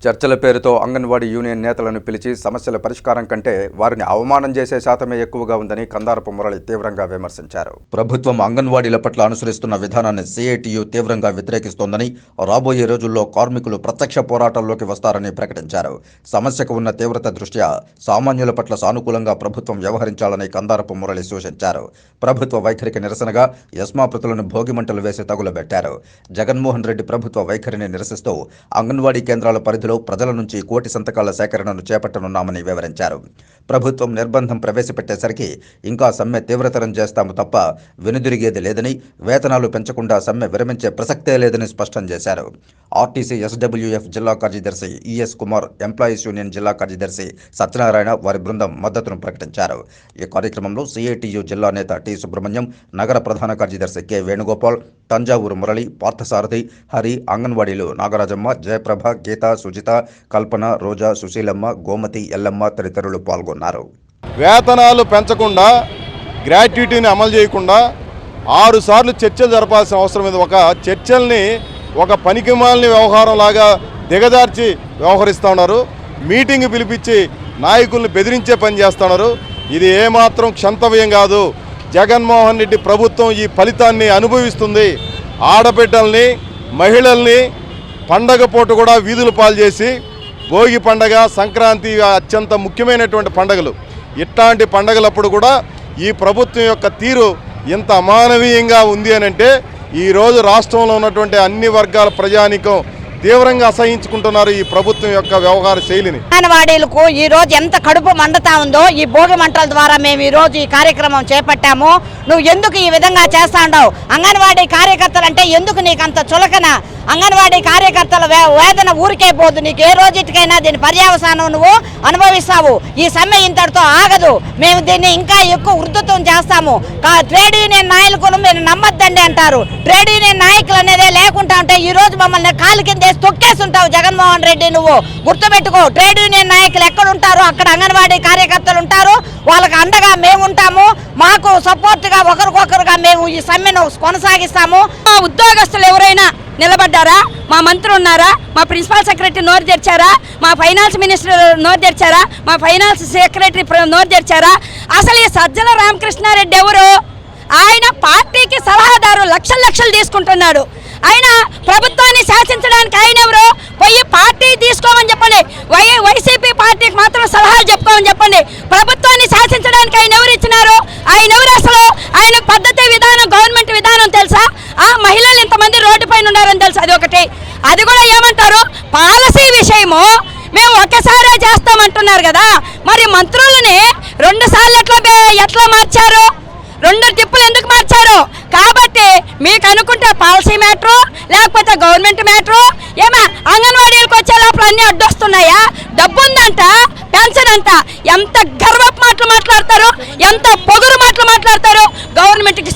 చర్చల పేరుతో అంగన్వాడీ యూనియన్ నేతలను పిలిచి సమస్యల పరిష్కారం కంటే వారిని అవమానం చేసే శాతమే ఎక్కువగా ఉందని కందారపు మురళి తీవ్రంగా విమర్శించారు. ప్రభుత్వం అంగన్వాడీల పట్ల అనుసరిస్తున్న విధానాన్ని సిఐటియు తీవ్రంగా వ్యతిరేకిస్తోందని, రాబోయే రోజుల్లో కార్మికులు ప్రత్యక్ష పోరాటాల్లోకి వస్తారని ప్రకటించారు. సమస్యకు ఉన్న తీవ్రత దృష్ట్యా సామాన్యుల పట్ల సానుకూలంగా ప్రభుత్వం వ్యవహరించాలని కందారపు మురళి సూచించారు. ప్రభుత్వ వైఖరికి నిరసనగా యస్మాపృతులను భోగిమంటలు వేసి తగులబెట్టారు. జగన్మోహన్ రెడ్డి ప్రభుత్వ వైఖరిని నిరసిస్తూ అంగన్వాడీ కేంద్రాల పరిధిలో ప్రజల నుంచి 1 కోటి సంతకాల సేకరణను చేపట్టనున్నామని వివరించారు. ప్రభుత్వం నిర్బంధం ప్రవేశపెట్టేసరికి ఇంకా సమ్మె తీవ్రతరం చేస్తాము తప్ప వెనుదిరిగేది లేదని, వేతనాలు పెంచకుండా సమ్మె విరమించే ప్రసక్తే లేదని స్పష్టం చేశారు. ఆర్టీసీ ఎస్డబ్ల్యూఎఫ్ జిల్లా కార్యదర్శి ఈఎస్ కుమార్, ఎంప్లాయీస్ యూనియన్ జిల్లా కార్యదర్శి సత్యనారాయణ వారి బృందం మద్దతును ప్రకటించారు. ఈ కార్యక్రమంలో సిఐటియు జిల్లా నేత టి సుబ్రహ్మణ్యం, నగర ప్రధాన కార్యదర్శి కె వేణుగోపాల్, తంజావూరు మురళి, పార్థసారథి, హరి, అంగన్వాడీలు నాగరాజమ్మ, జయప్రభ, గీత, సుజిత, కల్పన, రోజా, సుశీలమ్మ, గోమతి, ఎల్లమ్మ తదితరులు పాల్గొన్నారు. వేతనాలు పెంచకుండా, గ్రాట్యుటీని అమలు చేయకుండా 6 సార్లు చర్చలు జరపాల్సిన అవసరం మీద ఒక చర్చల్ని ఒక పనికిమాలిన వ్యవహారం లాగా దిగజార్చి వ్యవహరిస్తూ ఉన్నారు. మీటింగ్ పిలిపించి నాయకుల్ని బెదిరించే పని చేస్తున్నారు. ఇది ఏమాత్రం క్షంతవ్యం కాదు. జగన్మోహన్ రెడ్డి ప్రభుత్వం ఈ ఫలితాన్ని అనుభవిస్తుంది. ఆడబిడ్డల్ని, మహిళల్ని పండగ పూట కూడా వీధుల పాలు చేసి, భోగి పండగ, సంక్రాంతి అత్యంత ముఖ్యమైనటువంటి పండుగలు, ఇట్లాంటి పండగలప్పుడు కూడా ఈ ప్రభుత్వం యొక్క తీరు ఇంత అమానవీయంగా ఉంది అని అంటే ఈరోజు రాష్ట్రంలో ఉన్నటువంటి అన్ని వర్గాల ప్రజానీకం తీవ్రంగా అసహించుకుంటున్నారు ఈ ప్రభుత్వం యొక్క వ్యవహార శైలిని. అంగన్వాడీలకు ఈ రోజు ఎంత కడుపు మండుతా ఉందో ఈ భోగి మంటల ద్వారా మేము ఈ రోజు ఈ కార్యక్రమం చేపట్టాము. నువ్వు ఎందుకు ఈ విధంగా చేస్తా ఉండవు? అంగన్వాడీ కార్యకర్తలు అంటే ఎందుకు నీకు అంత చులకన? అంగన్వాడీ కార్యకర్తల వేదన ఊరికే పోదు. నీకు ఏ రోజుకైనా దీని పర్యవసానం నువ్వు అనుభవిస్తావు. ఈ సమ్మె ఇంతటితో ఆగదు. మేము దీన్ని ఇంకా ఎక్కువ ఉధృతం చేస్తాము. ట్రేడ్ యూనియన్ నాయకులు మీరు నమ్మద్దండి అంటారు. ట్రేడ్ యూనియన్ నాయకులు అనేదే లేకుండా ఉంటే ఈ రోజు మమ్మల్ని కాలు కింద తొక్కేస్తుంటావు జగన్మోహన్ రెడ్డి. నువ్వు గుర్తుపెట్టుకో, ట్రేడ్ యూనియన్ నాయకులు ఎక్కడ ఉంటారో అక్కడ అంగన్వాడీ కార్యకర్తలు ఉంటారు. వాళ్ళకి అండగా మేము ఉంటాము. మాకు సపోర్ట్గా ఒకరికొకరుగా మేము ఈ సమ్మెను కొనసాగిస్తాము. ఉద్యోగస్తులు ఎవరైనా నిలబడ్డారా? మా మంత్రి ఉన్నారా? మా ప్రిన్సిపల్ సెక్రటరీ నోరు తెరిచారా? మా ఫైనాన్స్ మినిస్టర్ నోరు తెరిచారా? మా ఫైనాన్స్ సెక్రటరీ నోరు తెరిచారా? అసలు ఈ సజ్జల రామకృష్ణారెడ్డి ఎవరు? ఆయన పార్టీకి సలహాదారు లక్షలు తీసుకుంటున్నాడు. ఆయన ప్రభుత్వాన్ని శాసించడానికి ఆయన ఎవరు? పోయి పార్టీ తీసుకోమని చెప్పండి. వైసీపీ పార్టీకి మాత్రం సలహాలు చెప్పుకోమని చెప్పండి. ప్రభుత్వాన్ని శాసించడానికి ఆయన ఎవరు ఇచ్చినారు? ఆయన ఎవరు అసలు? ఆయన పద్ధతి విధానం, గవర్నమెంట్ విధానం తెలుసా? ఆ మహిళలు ఇంతమంది రోడ్డు పైన ఉన్నారని తెలుసు. అది ఒకటి. అది కూడా ఏమంటారు? పాలసీ విషయము మేము ఒక్కసారే చేస్తామంటున్నారు కదా. మరి మంత్రులని 2 సార్లు ఎట్లా మార్చారు? 2 ట్రిప్పులు ఎందుకు మార్చారు? కాబట్టి మీకు అనుకుంటే పాలసీ మ్యాటరు, లేకపోతే గవర్నమెంట్ మ్యాటరు ఏమా? అంగన్వాడీలకు వచ్చే లోపల అన్నీ అడ్డొస్తున్నాయా? డబ్బు ఉందంట, పెన్షన్ అంట. ఎంత గర్వపు మాటలు మాట్లాడతారు, ఎంత పొగురు మాటలు మాట్లాడతారు. గవర్నమెంట్కి